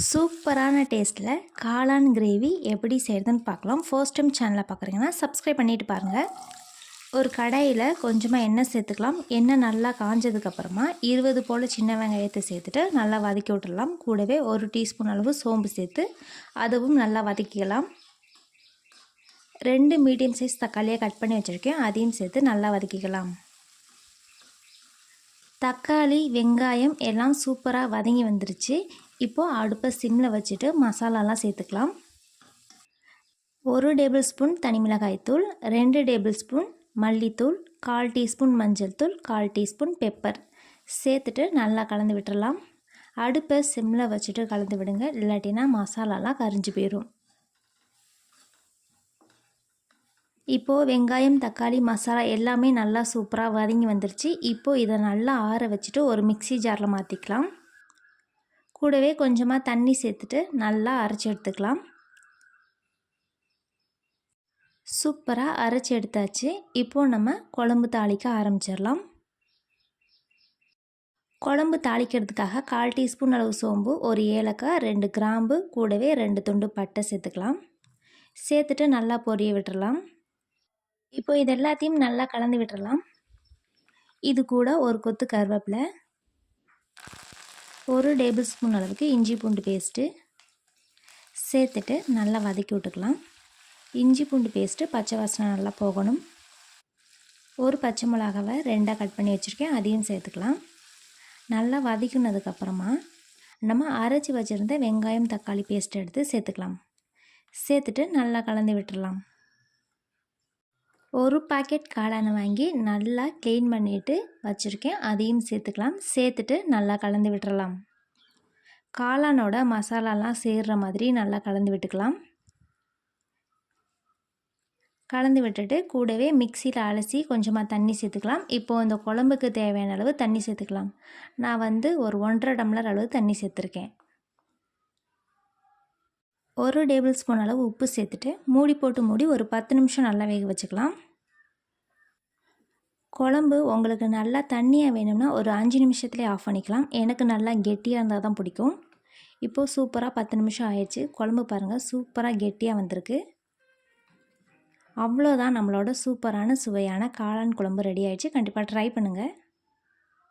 சூப்பரான டேஸ்ட்டில் காளான் கிரேவி எப்படி செய்கிறதுன்னு பார்க்கலாம். ஃபர்ஸ்ட் டைம் சேனலை பார்க்குறீங்கன்னா சப்ஸ்கிரைப் பண்ணிவிட்டு பாருங்கள். ஒரு கடாயில் கொஞ்சமாக எண்ணெய் சேர்த்துக்கலாம். எண்ணெய் நல்லா காஞ்சதுக்கப்புறமா 20 போல் சின்ன வெங்காயத்தை சேர்த்துட்டு நல்லா வதக்கி விட்டுடலாம். கூடவே 1 டீஸ்பூன் அளவு சோம்பு சேர்த்து அதுவும் நல்லா வதக்கிக்கலாம். 2 மீடியம் சைஸ் தக்காளியை கட் பண்ணி வச்சுருக்கேன், அதையும் சேர்த்து நல்லா வதக்கிக்கலாம். தக்காளி வெங்காயம் எல்லாம் சூப்பராக வதங்கி வந்துருச்சு. இப்போது அடுப்பை சிம்மில் வச்சுட்டு மசாலாலாம் சேர்த்துக்கலாம். 1 டேபிள் ஸ்பூன் தனி மிளகாய்த்தூள், 2 டேபிள் ஸ்பூன் மல்லித்தூள், 1/4 டீஸ்பூன் மஞ்சள் தூள், 1/4 டீஸ்பூன் பெப்பர் சேர்த்துட்டு நல்லா கலந்து விட்டுடலாம். அடுப்பை சிம்மில் வச்சுட்டு கலந்து விடுங்க, இல்லாட்டினா மசாலாலாம் கரிஞ்சு போயிடும். இப்போது வெங்காயம் தக்காளி மசாலா எல்லாமே நல்லா சூப்பராக வதங்கி வந்துருச்சு. இப்போது இதை நல்லா ஆற வச்சுட்டு ஒரு மிக்ஸி ஜாரில் மாற்றிக்கலாம். கூடவே கொஞ்சமாக தண்ணி சேர்த்துட்டு நல்லா அரைச்சி எடுத்துக்கலாம். சூப்பராக அரைச்சி எடுத்தாச்சு. இப்போது நம்ம குழம்பு தாளிக்க ஆரம்பிச்சிடலாம். குழம்பு தாளிக்கிறதுக்காக 1/4 டீஸ்பூன் அளவு சோம்பு, 1 ஏலக்காய், 2 கிராம்பு, கூடவே 2 துண்டு பட்டை சேர்த்துக்கலாம். சேர்த்துட்டு நல்லா பொரிய விட்டுடலாம். இப்போ இது எல்லாத்தையும் நல்லா கலந்து விட்டுடலாம். இது கூட ஒரு கொத்து கருவேப்பிலை, 1 டேபிள் ஸ்பூன் அளவுக்கு இஞ்சி பூண்டு பேஸ்ட்டு சேர்த்துட்டு நல்லா வதக்கி விட்டுக்கலாம். இஞ்சி பூண்டு பேஸ்ட்டு பச்சை வாசனை நல்லா போகணும். ஒரு பச்சை மிளகாவை 2ஆக கட் பண்ணி வச்சுருக்கேன், அதையும் சேர்த்துக்கலாம். நல்லா வதக்கினதுக்கப்புறமா நம்ம அரைச்சி வச்சுருந்த வெங்காயம் தக்காளி பேஸ்ட் எடுத்து சேர்த்துக்கலாம். சேர்த்துட்டு நல்லா கலந்து விட்டுடலாம். ஒரு பாக்கெட் காளானை வாங்கி நல்லா க்ளீன் பண்ணிவிட்டு வச்சுருக்கேன், அதையும் சேர்த்துக்கலாம். சேர்த்துட்டு நல்லா கலந்து விட்டுறலாம். காளானோட மசாலாலாம் சேர்கிற மாதிரி நல்லா கலந்து விட்டுக்கலாம். கலந்து விட்டுட்டு கூடவே மிக்சியில் அலசி கொஞ்சமாக தண்ணி சேர்த்துக்கலாம். இப்போது இந்த குழம்புக்கு தேவையான அளவு தண்ணி சேர்த்துக்கலாம். நான் ஒரு 1.5 டம்ளர் அளவு தண்ணி சேர்த்துருக்கேன். 1 டேபிள் ஸ்பூன் அளவு உப்பு சேர்த்துட்டு மூடி போட்டு மூடி ஒரு 10 நிமிஷம் நல்லா வேக வச்சுக்கலாம். குழம்பு உங்களுக்கு நல்லா தண்ணியாக வேணும்னா ஒரு 5 நிமிஷத்துலேயே ஆஃப் பண்ணிக்கலாம். எனக்கு நல்லா கெட்டியாக இருந்தால் தான் பிடிக்கும். இப்போது சூப்பராக 10 நிமிஷம் ஆயிடுச்சு. குழம்பு பாருங்கள், சூப்பராக கெட்டியாக வந்திருக்கு. அவ்வளோதான், நம்மளோட சூப்பரான சுவையான காளான் குழம்பு ரெடி ஆயிடுச்சு. கண்டிப்பாக ட்ரை பண்ணுங்கள்.